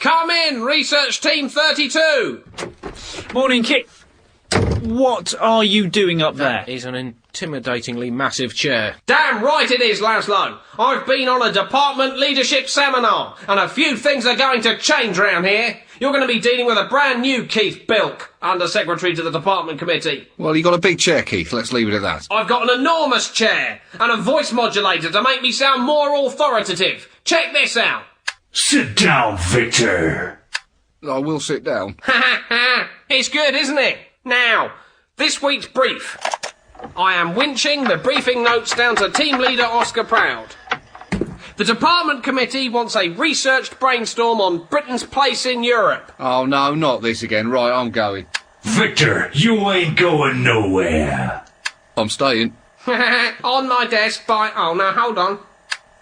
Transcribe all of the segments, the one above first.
Come in, Research Team 32! Morning, Kit. What are you doing up there? That is an intimidatingly massive chair. Damn right it is, Laszlo. I've been on a department leadership seminar, and a few things are going to change round here. You're going to be dealing with a brand new Keith Bilk, Under-Secretary to the Department Committee. Well, you got a big chair, Keith. Let's leave it at that. I've got an enormous chair, and a voice modulator to make me sound more authoritative. Check this out. Sit down, Victor. I will sit down. Ha ha ha! It's good, isn't it? Now, this week's brief. I am winching the briefing notes down to Team Leader Oscar Proud. The Department Committee wants a researched brainstorm on Britain's place in Europe. Oh, no, not this again. Right, I'm going. Victor, you ain't going nowhere. I'm staying. On my desk by... Oh, now, hold on.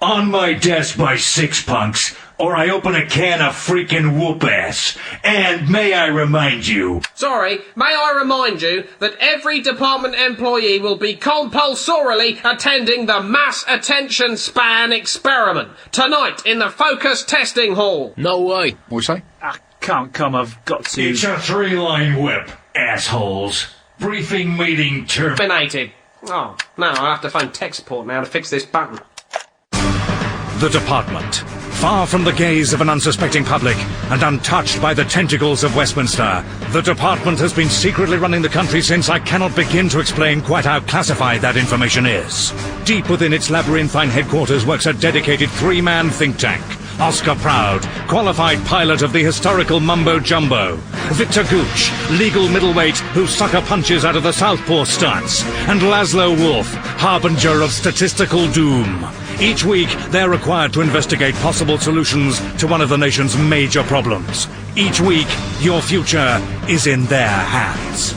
On my desk by six punks, or I open a can of freaking whoop-ass. And may I remind you... Sorry, may I remind you that every department employee will be compulsorily attending the Mass Attention Span Experiment tonight in the Focus Testing Hall. No way. What you say? I can't come, I've got to... It's a three-line whip, assholes. Briefing meeting Terminated. Oh, no, I'll have to phone tech support now to fix this button. The Department. Far from the gaze of an unsuspecting public and untouched by the tentacles of Westminster, the Department has been secretly running the country since I cannot begin to explain quite how classified that information is. Deep within its labyrinthine headquarters works a dedicated three-man think tank. Oscar Proud, qualified pilot of the historical mumbo-jumbo. Victor Gooch, legal middleweight who sucker punches out of the Southpaw stunts. And Laszlo Wolf, harbinger of statistical doom. Each week, they're required to investigate possible solutions to one of the nation's major problems. Each week, your future is in their hands.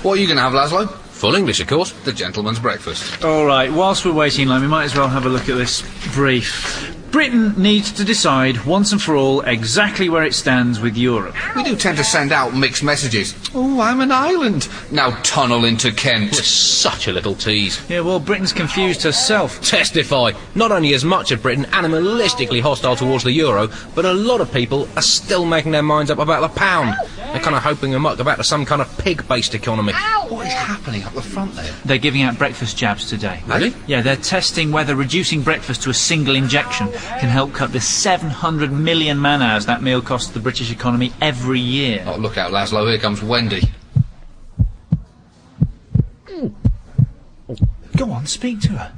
What are you going to have, Laszlo? Full English, of course. The gentleman's breakfast. All right, whilst we're waiting in line, we might as well have a look at this brief. Britain needs to decide once and for all exactly where it stands with Europe. We do tend to send out mixed messages. Oh, I'm an island. Now tunnel into Kent. It's such a little tease. Yeah, well, Britain's confused herself. Testify. Not only is much of Britain animalistically hostile towards the euro, but a lot of people are still making their minds up about the pound. They're kind of hoping and muck about to some kind of pig-based economy. What is happening up the front there? They're giving out breakfast jabs today. Really? Yeah, they're testing whether reducing breakfast to a single injection can help cut the 700 million man-hours that meal costs the British economy every year. Oh, look out, Laszlo. Here comes Wendy. Go on, speak to her.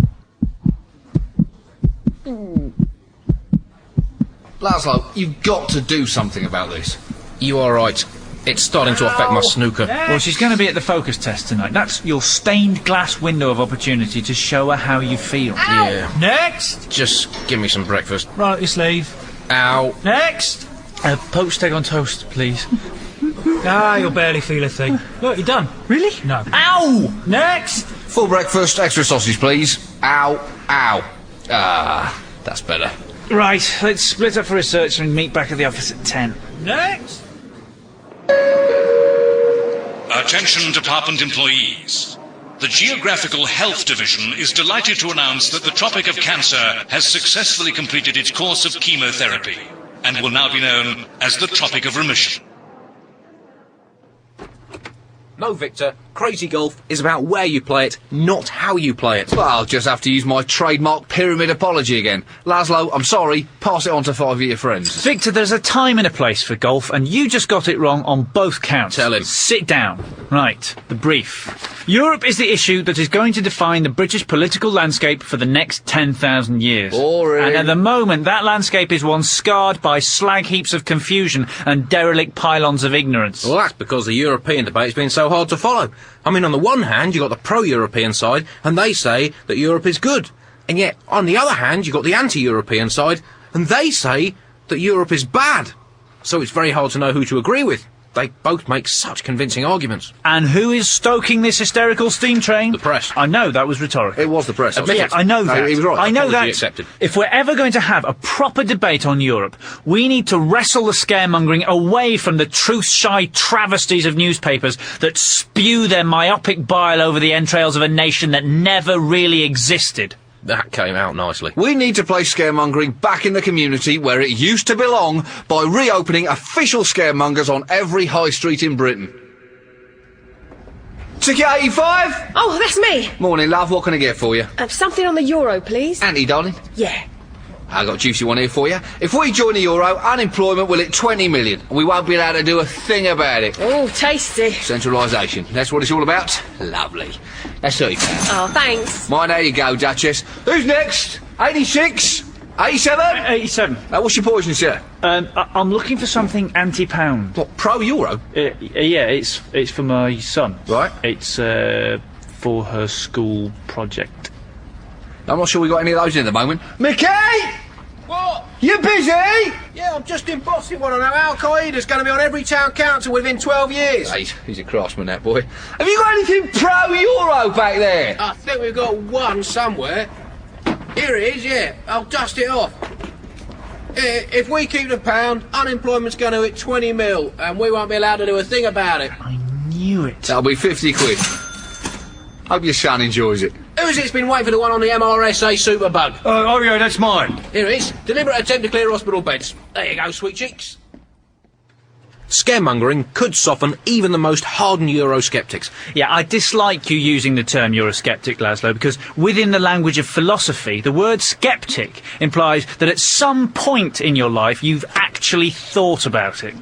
Laszlo, you've got to do something about this. You are right. It's starting to affect my snooker. Well, she's going to be at the focus test tonight. That's your stained glass window of opportunity to show her how you feel. Yeah. Next! Just give me some breakfast. Right up your sleeve. Ow. Next! Poached egg on toast, please. You'll barely feel a thing. Look, you're done. Really? No. Ow! Next! Full breakfast, extra sausage, please. Ow, ow. Ah, that's better. Right, let's split up for research and meet back at the office at 10. Next! Attention Department employees. The Geographical Health Division is delighted to announce that the Tropic of Cancer has successfully completed its course of chemotherapy and will now be known as the Tropic of Remission. No, Victor. Crazy Golf is about where you play it, not how you play it. Well, I'll just have to use my trademark pyramid apology again. Laszlo, I'm sorry. Pass it on to 5 of your friends. Victor, there's a time and a place for golf, and you just got it wrong on both counts. Tell him. Sit down. Right, the brief. Europe is the issue that is going to define the British political landscape for the next 10,000 years. Boring. And at the moment, that landscape is one scarred by slag heaps of confusion and derelict pylons of ignorance. Well, that's because the European debate's been so hard to follow. I mean, on the one hand, you've got the pro-European side, and they say that Europe is good. And yet, on the other hand, you've got the anti-European side, and they say that Europe is bad. So it's very hard to know who to agree with. They both make such convincing arguments. And who is stoking this hysterical steam train? The press. I know, that was rhetorical. It was the press. Yeah, I know that. He was right. I know Apology that. accepted. If we're ever going to have a proper debate on Europe, we need to wrestle the scaremongering away from the truth-shy travesties of newspapers that spew their myopic bile over the entrails of a nation that never really existed. That came out nicely. We need to place scaremongering back in the community where it used to belong by reopening official scaremongers on every high street in Britain. Ticket 85? Oh, that's me. Morning, love. What can I get for you? Something on the euro, please. Auntie, darling. Yeah. I got a juicy one here for you. If we join the euro, unemployment will hit 20 million. We won't be allowed to do a thing about it. Oh, tasty. Centralisation. That's what it's all about. Lovely. That's £30. Oh, thanks. Mine, there you go, Duchess. Who's next? 86? 87? 87. What's your poison, sir? I'm looking for something anti-pound. What, pro-euro? Yeah, it's for my son. Right. It's for her school project. I'm not sure we got any of those in at the moment. Mickey! What? You busy? Yeah, I'm just embossing one on how Al Qaeda's going to be on every town council within 12 years. Hey, he's a craftsman, that boy. Have you got anything pro-euro back there? I think we've got one somewhere. Here it is, yeah. I'll dust it off. If we keep the pound, unemployment's going to hit 20 mil, and we won't be allowed to do a thing about it. I knew it. That'll be 50 quid. Hope your son enjoys it. Who's it's been waiting for the one on the MRSA Superbug? Oh, yeah, that's mine. Here it is. Deliberate attempt to clear hospital beds. There you go, sweet cheeks. Scaremongering could soften even the most hardened Eurosceptics. Yeah, I dislike you using the term Eurosceptic, Laszlo, because within the language of philosophy, the word skeptic implies that at some point in your life you've actually thought about it.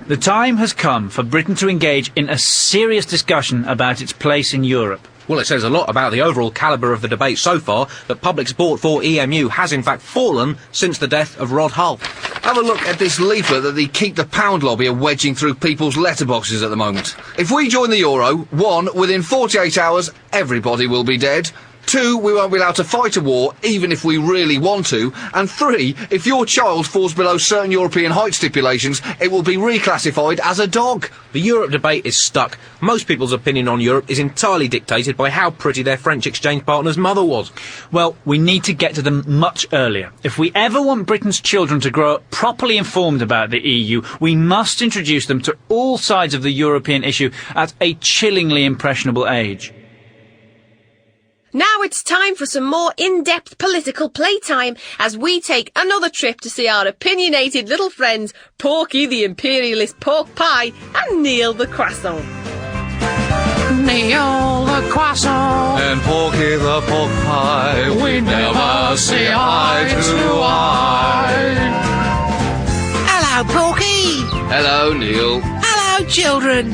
The time has come for Britain to engage in a serious discussion about its place in Europe. Well, it says a lot about the overall calibre of the debate so far that public support for EMU has in fact fallen since the death of Rod Hull. Have a look at this leaflet that the Keep the Pound lobby are wedging through people's letterboxes at the moment. If we join the euro, 1, within 48 hours, everybody will be dead. 2, we won't be allowed to fight a war, even if we really want to. And 3, if your child falls below certain European height stipulations, it will be reclassified as a dog. The Europe debate is stuck. Most people's opinion on Europe is entirely dictated by how pretty their French exchange partner's mother was. Well, we need to get to them much earlier. If we ever want Britain's children to grow up properly informed about the EU, we must introduce them to all sides of the European issue at a chillingly impressionable age. Now it's time for some more in-depth political playtime as we take another trip to see our opinionated little friends Porky the Imperialist Pork Pie and Neil the Croissant. Neil the Croissant And Porky the Pork Pie, we never see eye to eye. Hello, Porky. Hello, Neil. Hello, children.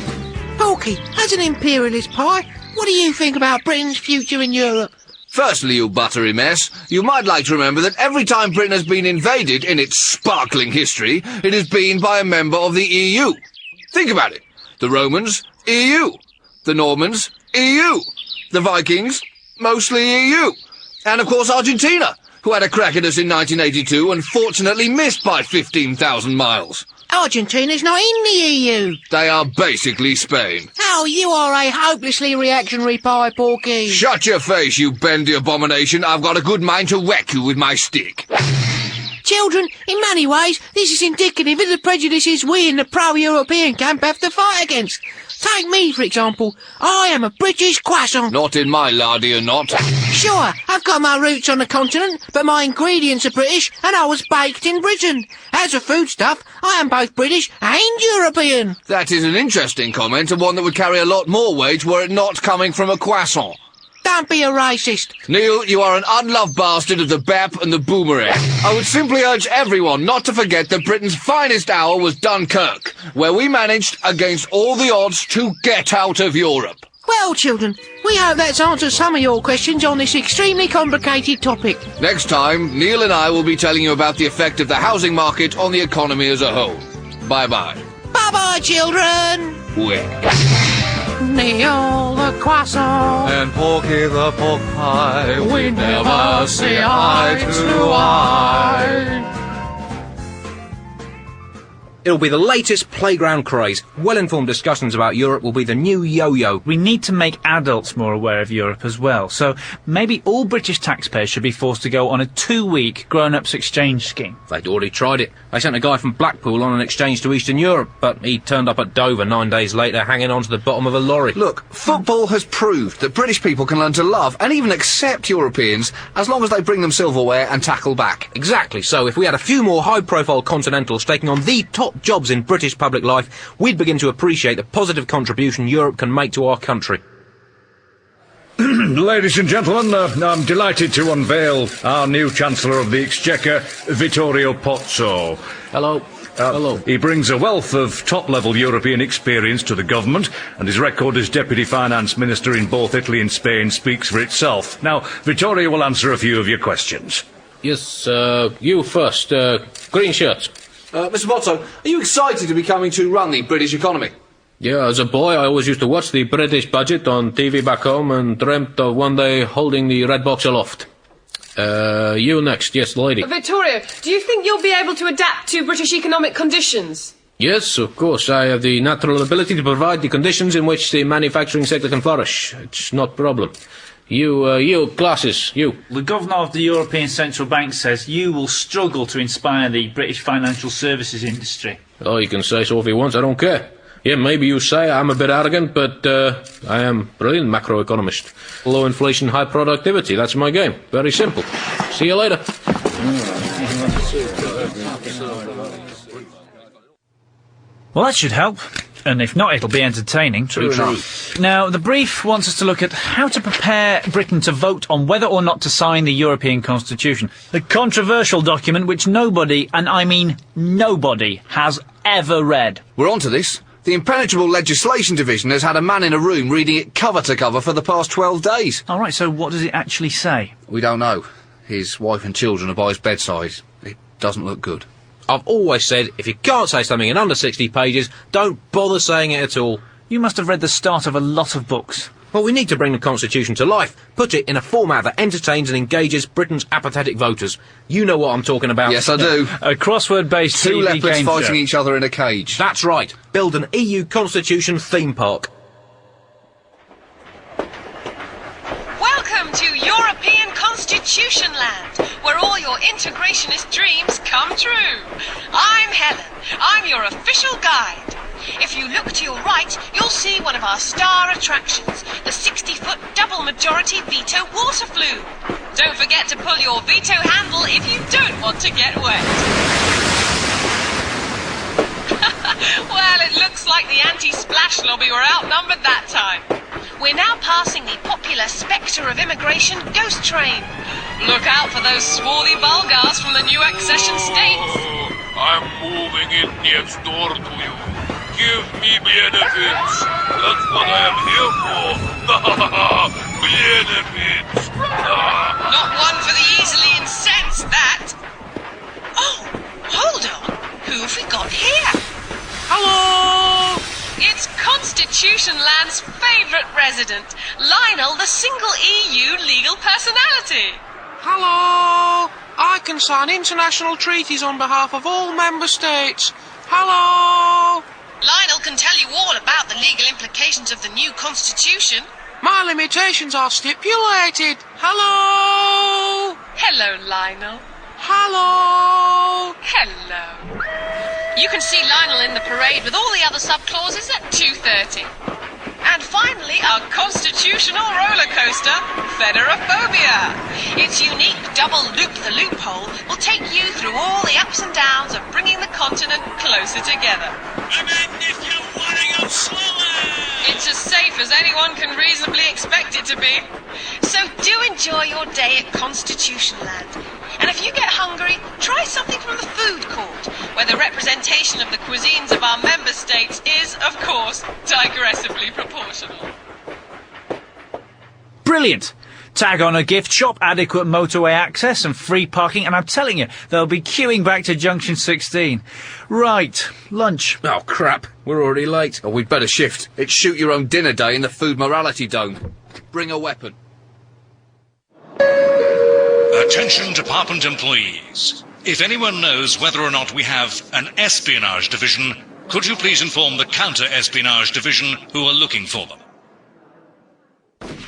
Porky, as an imperialist pie, what do you think about Britain's future in Europe? Firstly, you buttery mess, you might like to remember that every time Britain has been invaded in its sparkling history, it has been by a member of the EU. Think about it. The Romans, EU. The Normans, EU. The Vikings, mostly EU. And, of course, Argentina, who had a crack at us in 1982 and fortunately missed by 15,000 miles. Argentina's not in the EU. They are basically Spain. Oh, you are a hopelessly reactionary pie, Porky. Shut your face, you bendy abomination. I've got a good mind to whack you with my stick. Children, in many ways, this is indicative of the prejudices we in the pro-European camp have to fight against. Take me, for example. I am a British croissant. Not in my larder, you're not. Sure, I've got my roots on the continent, but my ingredients are British, and I was baked in Britain. As a foodstuff, I am both British and European. That is an interesting comment, and one that would carry a lot more weight were it not coming from a croissant. Don't be a racist. Neil, you are an unloved bastard of the BAP and the boomerang. I would simply urge everyone not to forget that Britain's finest hour was Dunkirk, where we managed, against all the odds, to get out of Europe. Well, children, we hope that's answered some of your questions on this extremely complicated topic. Next time, Neil and I will be telling you about the effect of the housing market on the economy as a whole. Bye-bye. Bye-bye, children. Whack. Neil the Croissant And Porky the Pork Pie, we never see eye to eye. It'll be the latest playground craze. Well-informed discussions about Europe will be the new yo-yo. We need to make adults more aware of Europe as well, so maybe all British taxpayers should be forced to go on a 2-week grown-ups exchange scheme. They'd already tried it. They sent a guy from Blackpool on an exchange to Eastern Europe, but he turned up at Dover 9 days later hanging on to the bottom of a lorry. Look, football has proved that British people can learn to love and even accept Europeans as long as they bring them silverware and tackle back. Exactly. So if we had a few more high-profile continentals taking on the top jobs in British public life, we'd begin to appreciate the positive contribution Europe can make to our country. Ladies and gentlemen, I'm delighted to unveil our new Chancellor of the Exchequer, Vittorio Pozzo. Hello. Hello. He brings a wealth of top-level European experience to the government, and his record as Deputy Finance Minister in both Italy and Spain speaks for itself. Now, Vittorio will answer a few of your questions. Yes, you first. Green shirt. Mr. Pozzo, are you excited to be coming to run the British economy? Yeah, as a boy, I always used to watch the British budget on TV back home and dreamt of one day holding the red box aloft. You next. Yes, lady. Vittorio, do you think you'll be able to adapt to British economic conditions? Yes, of course. I have the natural ability to provide the conditions in which the manufacturing sector can flourish. It's not a problem. You, glasses, you. The Governor of the European Central Bank says you will struggle to inspire the British financial services industry. Oh, you can say so if you want, I don't care. Yeah, maybe you say I'm a bit arrogant, but I am a brilliant macroeconomist. Low inflation, high productivity, that's my game. Very simple. See you later. Well, that should help. And if not, it'll be entertaining. True Now, the brief wants us to look at how to prepare Britain to vote on whether or not to sign the European Constitution. The controversial document which nobody, and I mean nobody, has ever read. We're on to this. The Impenetrable Legislation Division has had a man in a room reading it cover to cover for the past 12 days. All right, so what does it actually say? We don't know. His wife and children are by his bedside. It doesn't look good. I've always said, if you can't say something in under 60 pages, don't bother saying it at all. You must have read the start of a lot of books. Well, we need to bring the Constitution to life. Put it in a format that entertains and engages Britain's apathetic voters. You know what I'm talking about. Yes, I do. A crossword-based Two TV leopards game fighting show. each other in a cage. That's right. Build an EU Constitution theme park. Welcome to European Constitution Land, where all your integrationist dreams come true. I'm Helen. I'm your official guide. If you look to your right, you'll see one of our star attractions, the 60-foot double majority veto water flume. Don't forget to pull your veto handle if you don't want to get wet. Well, it looks like the anti-splash lobby were outnumbered that time. We're now passing the popular spectre of immigration ghost train. Look out for those swarthy Bulgars from the new accession states. I'm moving in next door to you. Give me benefits. That's what I am here for. Benefits. Not one for the easily incensed, that. Oh, hold on. Who have we got here? Hello! It's Constitution Land's favourite resident, Lionel, the single EU legal personality. Hello! I can sign international treaties on behalf of all member states. Hello! Lionel can tell you all about the legal implications of the new constitution. My limitations are stipulated. Hello! Hello, Lionel. Hello! Hello. You can see Lionel in the parade with all the other sub-clauses at 2:30. And finally, our constitutional roller coaster, Federophobia. Its unique double loop-the-loophole will take you through all the ups and downs of bringing the continent closer together. It's as safe as anyone can reasonably expect it to be. So do enjoy your day at Constitution Land. And if you get hungry, try something from the food court, where the representation of the cuisines of our member states is, of course, digressively proportional. Brilliant! Tag on a gift shop, adequate motorway access and free parking, and I'm telling you, they'll be queuing back to Junction 16. Right, lunch. Oh, crap. We're already late. Oh, we'd better shift. It's shoot your own dinner day in the food morality dome. Bring a weapon. Attention department employees. If anyone knows whether or not we have an espionage division, could you please inform the counter-espionage division who are looking for them?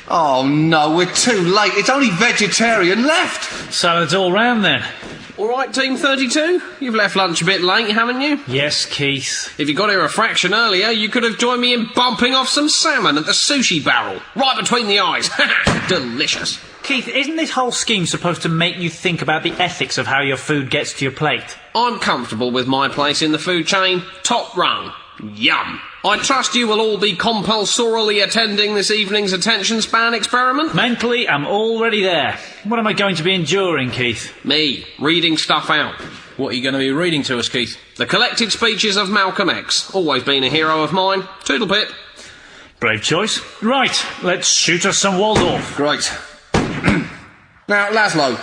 Oh no, we're too late. It's only vegetarian left. Salads all round then. All right, Team 32? You've left lunch a bit late, haven't you? Yes, Keith. If you got here a fraction earlier, you could have joined me in bumping off some salmon at the sushi barrel. Right between the eyes. Delicious. Keith, isn't this whole scheme supposed to make you think about the ethics of how your food gets to your plate? I'm comfortable with my place in the food chain. Top rung. Yum. I trust you will all be compulsorily attending this evening's attention span experiment? Mentally, I'm already there. What am I going to be enduring, Keith? Me, reading stuff out. What are you going to be reading to us, Keith? The collected speeches of Malcolm X. Always been a hero of mine. Toodlepip. Brave choice. Right, let's shoot us some Waldorf. Great. Now, Laszlo,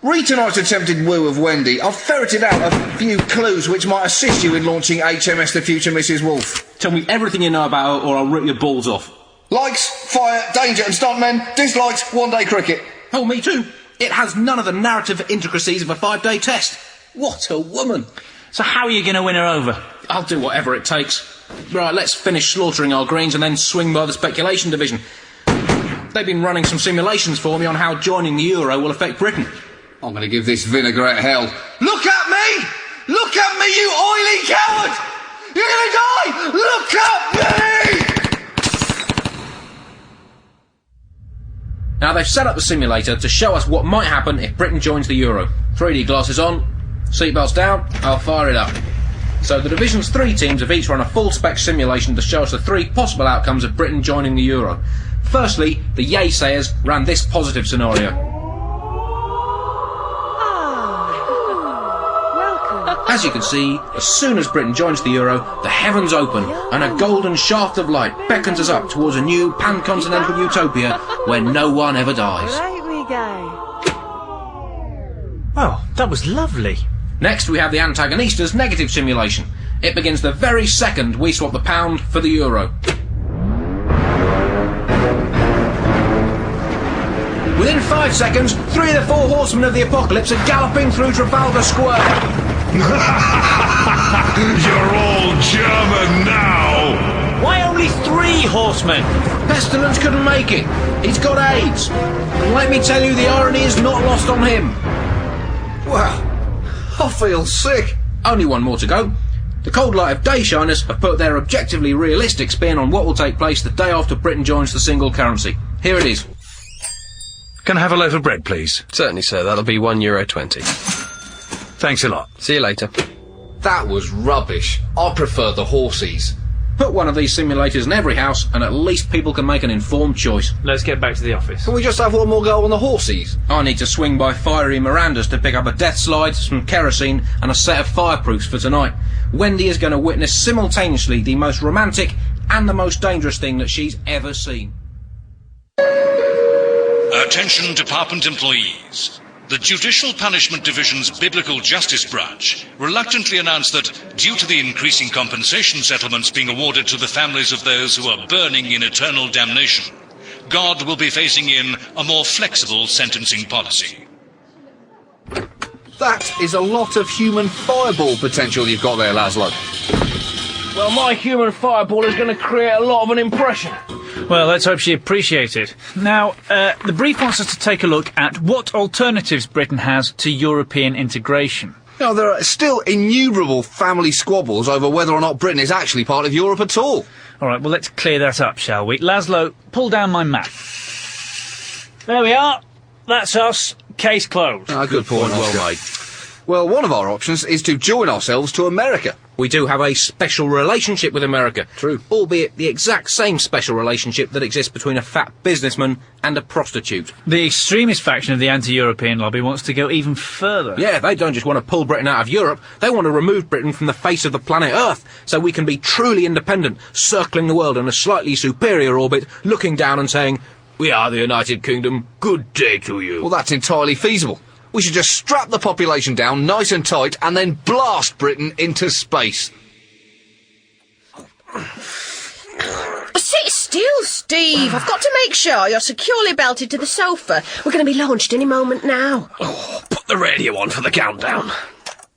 read tonight's attempted woo of Wendy. I've ferreted out a few clues which might assist you in launching HMS The Future Mrs. Wolfe. Tell me everything you know about her or I'll rip your balls off. Likes, fire, danger and stuntmen. Dislikes, one-day cricket. Oh, me too. It has none of the narrative intricacies of a 5-day test. What a woman. So how are you going to win her over? I'll do whatever it takes. Right, let's finish slaughtering our greens and then swing by the speculation division. They've been running some simulations for me on how joining the euro will affect Britain. I'm going to give this vinaigrette hell. Look at me! Look at me, you oily coward! You're going to die! Look at me! Now, they've set up the simulator to show us what might happen if Britain joins the euro. 3D glasses on, seatbelts down, I'll fire it up. So the division's 3 teams have each run a full-spec simulation to show us the 3 possible outcomes of Britain joining the euro. Firstly, the yay-sayers ran this positive scenario. As you can see, as soon as Britain joins the euro, the heavens open and a golden shaft of light beckons us up towards a new pan-continental utopia where no one ever dies. Away we go. Oh, that was lovely. Next, we have the Antagonista's negative simulation. It begins the very second we swap the pound for the euro. Within 5 seconds, 3 of the 4 horsemen of the apocalypse are galloping through Trafalgar Square. You're all German now! Why only 3 horsemen? Pestilence couldn't make it. He's got AIDS. And let me tell you, the irony is not lost on him. Wow, I feel sick. Only one more to go. The cold light of day shiners have put their objectively realistic spin on what will take place the day after Britain joins the single currency. Here it is. Can I have a loaf of bread, please? Certainly, sir. That'll be €1.20. Thanks a lot. See you later. That was rubbish. I prefer the horsies. Put one of these simulators in every house and at least people can make an informed choice. Let's get back to the office. Can we just have one more go on the horsies? I need to swing by Fiery Miranda's to pick up a death slide, some kerosene and a set of fireproofs for tonight. Wendy is going to witness simultaneously the most romantic and the most dangerous thing that she's ever seen. Attention department employees. The Judicial Punishment Division's Biblical Justice Branch reluctantly announced that, due to the increasing compensation settlements being awarded to the families of those who are burning in eternal damnation, God will be phasing in a more flexible sentencing policy. That is a lot of human fireball potential you've got there, Laszlo. Well, my human fireball is going to create a lot of an impression. Well, let's hope she appreciates it. Now, the brief wants us to take a look at what alternatives Britain has to European integration. Now, there are still innumerable family squabbles over whether or not Britain is actually part of Europe at all. All right, well, let's clear that up, shall we? Laszlo, pull down my map. There we are. That's us. Case closed. Good point, well made. Well, one of our options is to join ourselves to America. We do have a special relationship with America. True. Albeit the exact same special relationship that exists between a fat businessman and a prostitute. The extremist faction of the anti-European lobby wants to go even further. Yeah, they don't just want to pull Britain out of Europe, they want to remove Britain from the face of the planet Earth, so we can be truly independent, circling the world in a slightly superior orbit, looking down and saying, "We are the United Kingdom, good day to you." Well, that's entirely feasible. We should just strap the population down nice and tight and then blast Britain into space. Sit still, Steve. I've got to make sure you're securely belted to the sofa. We're going to be launched any moment now. Oh, put the radio on for the countdown.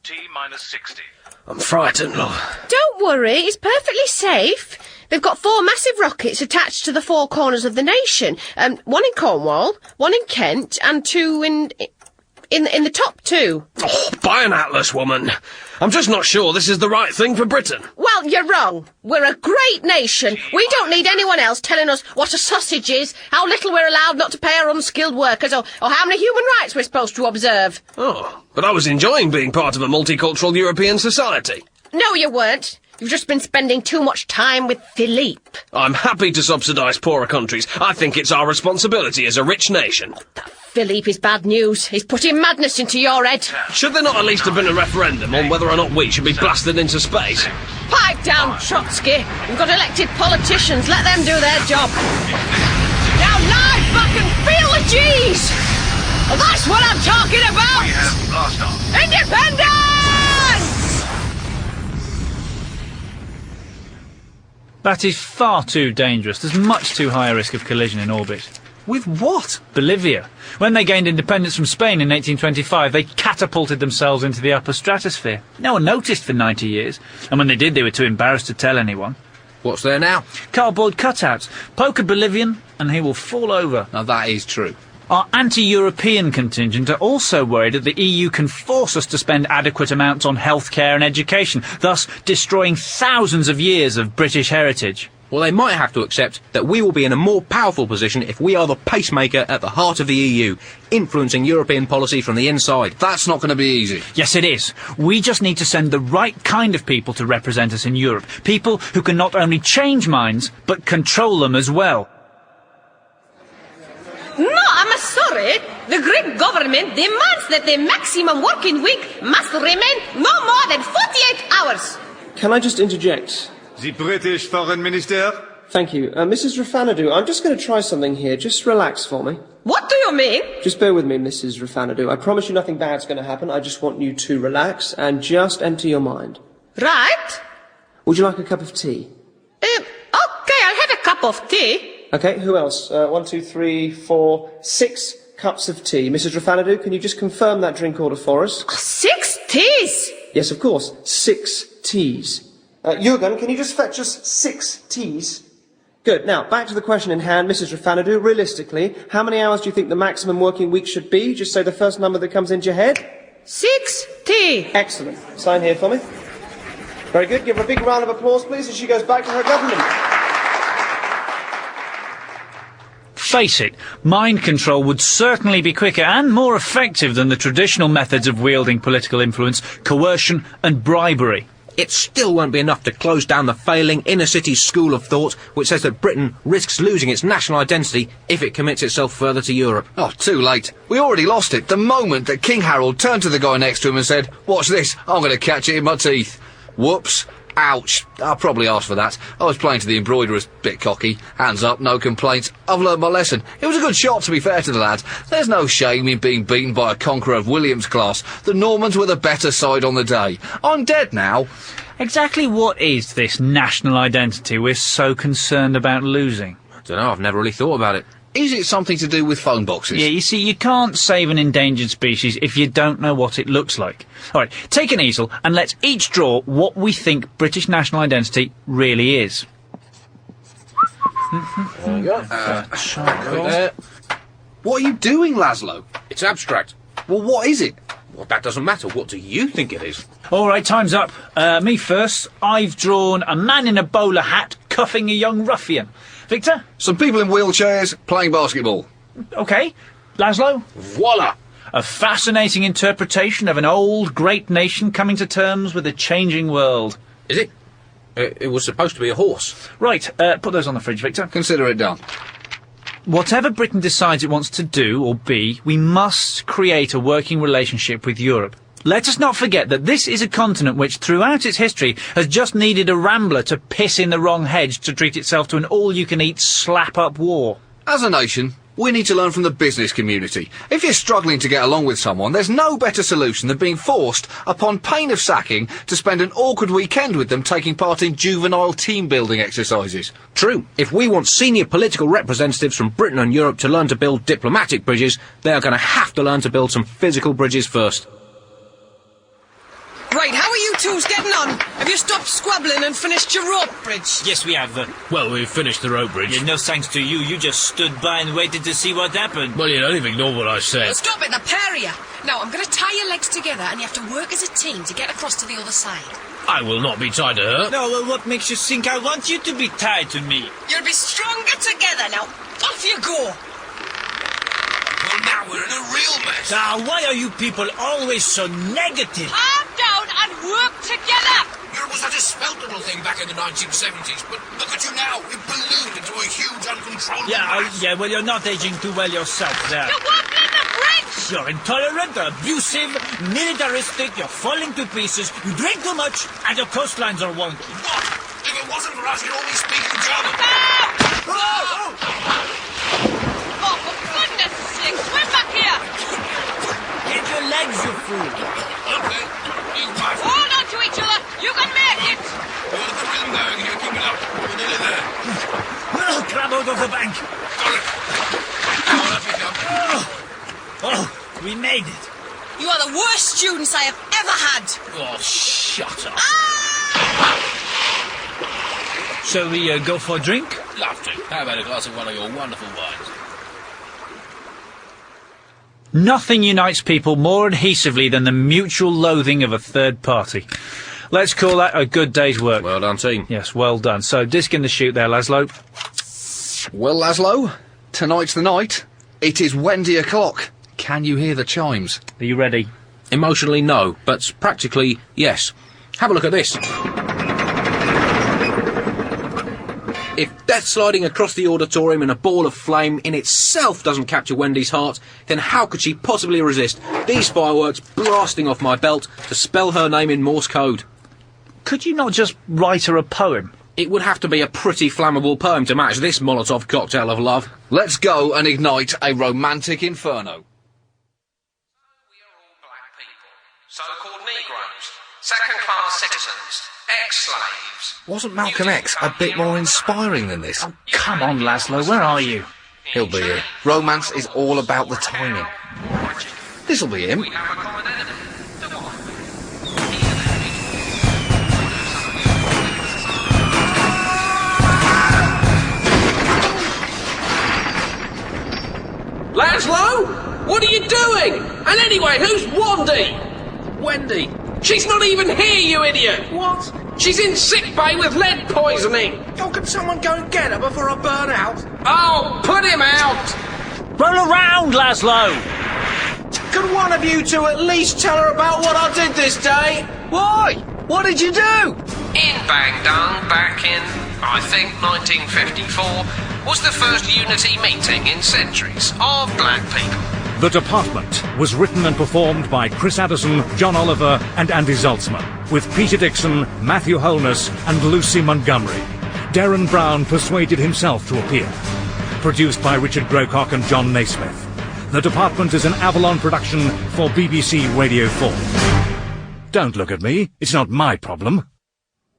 T-minus 60. I'm frightened, love. Don't worry, it's perfectly safe. They've got 4 massive rockets attached to the 4 corners of the nation. 1 in Cornwall, 1 in Kent, and 2 in the top 2. Oh, buy an Atlas, woman. I'm just not sure this is the right thing for Britain. Well, you're wrong. We're a great nation. We don't need anyone else telling us what a sausage is, how little we're allowed not to pay our unskilled workers, or how many human rights we're supposed to observe. Oh, but I was enjoying being part of a multicultural European society. No, you weren't. You've just been spending too much time with Philippe. I'm happy to subsidise poorer countries. I think it's our responsibility as a rich nation. Philippe is bad news. He's putting madness into your head. Should there not at least have been a referendum on whether or not we should be blasted into space? Pipe down, Trotsky. We've got elected politicians. Let them do their job. Now lie back and feel the G's. Well, that's what I'm talking about. We have blast off. Independence! That is far too dangerous. There's much too high a risk of collision in orbit. With what? Bolivia. When they gained independence from Spain in 1825, they catapulted themselves into the upper stratosphere. No one noticed for 90 years, and when they did, they were too embarrassed to tell anyone. What's there now? Cardboard cutouts. Poke a Bolivian, and he will fall over. Now that is true. Our anti-European contingent are also worried that the EU can force us to spend adequate amounts on healthcare and education, thus destroying thousands of years of British heritage. Well, they might have to accept that we will be in a more powerful position if we are the pacemaker at the heart of the EU, influencing European policy from the inside. That's not going to be easy. Yes, it is. We just need to send the right kind of people to represent us in Europe. People who can not only change minds, but control them as well. No, I'm sorry. The Greek government demands that the maximum working week must remain no more than 48 hours. Can I just interject? The British Foreign Minister? Thank you. Mrs. Rafanadu, I'm just going to try something here. Just relax for me. What do you mean? Just bear with me, Mrs. Rafanadu. I promise you nothing bad's going to happen. I just want you to relax and just empty your mind. Right. Would you like a cup of tea? Okay, I'll have a cup of tea. Okay, who else? 1, 2, 3, 4, 6 cups of tea. Mrs. Rafanadu, can you just confirm that drink order for us? 6 teas? Yes, of course. 6 teas. Jürgen, can you just fetch us 6 teas? Good. Now, back to the question in hand, Mrs. Rafanadu. Realistically, how many hours do you think the maximum working week should be? Just say the first number that comes into your head. 6 tea. Excellent. Sign here for me. Very good. Give her a big round of applause, please, as she goes back to her government. Face it, mind control would certainly be quicker and more effective than the traditional methods of wielding political influence, coercion and bribery. It still won't be enough to close down the failing inner-city school of thought which says that Britain risks losing its national identity if it commits itself further to Europe. Oh, too late. We already lost it the moment that King Harold turned to the guy next to him and said, "Watch this, I'm going to catch it in my teeth." Whoops. Ouch. I'll probably ask for that. I was playing to the embroiderers. Bit cocky. Hands up, no complaints. I've learned my lesson. It was a good shot, to be fair to the lads. There's no shame in being beaten by a conqueror of William's class. The Normans were the better side on the day. I'm dead now. Exactly what is this national identity we're so concerned about losing? I don't know, I've never really thought about it. Is it something to do with phone boxes? Yeah, you see, you can't save an endangered species if you don't know what it looks like. All right, take an easel and let's each draw what we think British national identity really is. There you go. There. What are you doing, Laszlo? It's abstract. Well, what is it? Well, that doesn't matter. What do you think it is? All right, time's up. Me first. I've drawn a man in a bowler hat cuffing a young ruffian. Victor? Some people in wheelchairs playing basketball. Okay. Laszlo? Voila! A fascinating interpretation of an old, great nation coming to terms with a changing world. Is it? It was supposed to be a horse. Right, put those on the fridge, Victor. Consider it done. Whatever Britain decides it wants to do or be, we must create a working relationship with Europe. Let us not forget that this is a continent which, throughout its history, has just needed a rambler to piss in the wrong hedge to treat itself to an all-you-can-eat slap-up war. As a nation, We need to learn from the business community. If you're struggling to get along with someone, there's no better solution than being forced, upon pain of sacking, to spend an awkward weekend with them taking part in juvenile team-building exercises. True. If we want senior political representatives from Britain and Europe to learn to build diplomatic bridges, they are going to have to learn to build some physical bridges first. Right, how are you twos getting on? Have you stopped squabbling and finished your rope bridge? Yes, we have. Well, we've finished the rope bridge. Yeah, no thanks to you. You just stood by and waited to see what happened. Well, you don't even know what I said. Stop it, the pair of you. Now, I'm going to tie your legs together and you have to work as a team to get across to the other side. I will not be tied to her. No, well, what makes you think I want you to be tied to me? You'll be stronger together. Now, off you go. Well, now we're in a real mess. Now, why are you people always so negative? Calm down and work together. Europe was such a svelte little thing back in the 1970s, but look at you now. You've ballooned into a huge, uncontrollable mass. Yeah, well, you're not aging too well yourself there. You're wobbling the bridge. You're intolerant, abusive, militaristic, you're falling to pieces, you drink too much, and your coastlines are wonky. What? If it wasn't for us, you'd all be speaking German. Oh, for goodness sake, swim back here. Get your legs, you fool. Okay. You wife. Hold on to each other. You can make it. You're the thrill going here. Keep it up. We're nearly there. Grab hold of the bank. Got it. Now, up we come. Oh, we made it. You are the worst students I have ever had. Oh, shut up. Shall we go for a drink? Love to. How about a glass of one of your wonderful wines? Nothing unites people more adhesively than the mutual loathing of a third party. Let's call that a good day's work. Well done, team. Yes, well done. So, disc in the chute there, Laszlo. Well, Laszlo, tonight's the night. It is Wendy o'clock. Can you hear the chimes? Are you ready? Emotionally, no, but practically, yes. Have a look at this. If death sliding across the auditorium in a ball of flame in itself doesn't capture Wendy's heart, then how could she possibly resist these fireworks blasting off my belt to spell her name in Morse code? Could you not just write her a poem? It would have to be a pretty flammable poem to match this Molotov cocktail of love. Let's go and ignite a romantic inferno. We are all black people, so-called Negroes, second-class citizens, ex-slaves. Wasn't Malcolm X a bit more inspiring than this? Oh, come on, Laszlo, where are you? He'll be here. Romance is all about the timing. This'll be him. We have a common enemy. The what? Laszlo? What are you doing? And anyway, who's Wandy? Wendy! She's not even here, you idiot! What? She's in sick bay with lead poisoning! Oh, can someone go and get her before I burn out? Oh, put him out! Roll around, Laszlo! Could one of you two at least tell her about what I did this day? Why? What did you do? In Baghdad, back in, I think, 1954, was the first unity meeting in centuries of black people. The Department was written and performed by Chris Addison, John Oliver and Andy Zaltzman, with Peter Dickson, Matthew Holness and Lucy Montgomery. Darren Brown persuaded himself to appear. Produced by Richard Grocock and John Naismith. The Department is an Avalon production for BBC Radio 4. Don't look at me, it's not my problem.